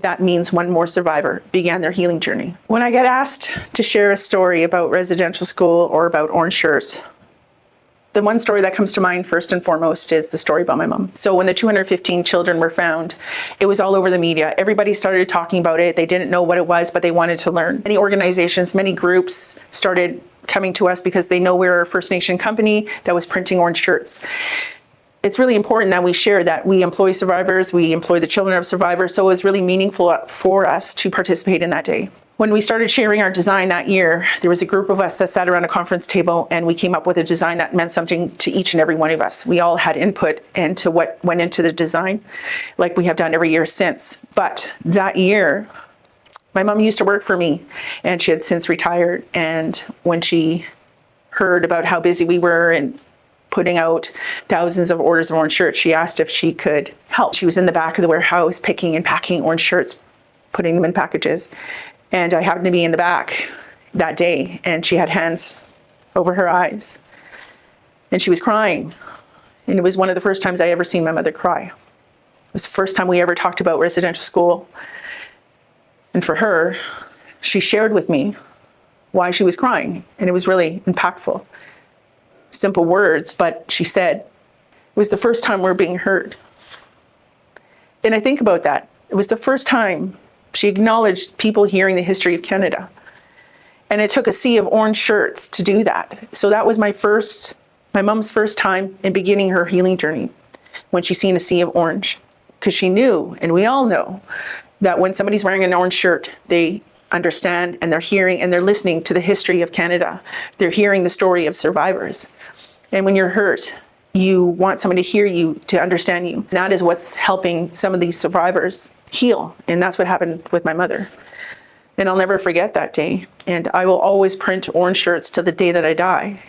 That means one more survivor began their healing journey. When I get asked to share a story about residential school or about orange shirts, the one story that comes to mind first and foremost is the story about my mom. So when the 215 children were found, it was all over the media. Everybody started talking about it. They didn't know what it was, but they wanted to learn. Many organizations, many groups started coming to us because they know we're a First Nation company that was printing orange shirts. It's really important that we share that we employ survivors, we employ the children of survivors, so it was really meaningful for us to participate in that day. When we started sharing our design that year, there was a group of us that sat around a conference table and we came up with a design that meant something to each and every one of us. We all had input into what went into the design, like we have done every year since. But that year, my mom used to work for me and she had since retired. And when she heard about how busy we were and putting out thousands of orders of orange shirts, she asked if she could help. She was in the back of the warehouse picking and packing orange shirts, putting them in packages. And I happened to be in the back that day and she had hands over her eyes and she was crying. And it was one of the first times I ever seen my mother cry. It was the first time we ever talked about residential school. And for her, she shared with me why she was crying. And it was really impactful. Simple words, but she said, it was the first time we're being heard. And I think about that. It was the first time she acknowledged people hearing the history of Canada. And it took a sea of orange shirts to do that. So that was my mom's first time in beginning her healing journey, when she seen a sea of orange. Because she knew, and we all know, that when somebody's wearing an orange shirt, they understand and they're hearing and they're listening to the history of Canada. They're hearing the story of survivors. And when you're hurt, you want somebody to hear you, to understand you. And that is what's helping some of these survivors heal. And that's what happened with my mother. And I'll never forget that day. And I will always print orange shirts till the day that I die.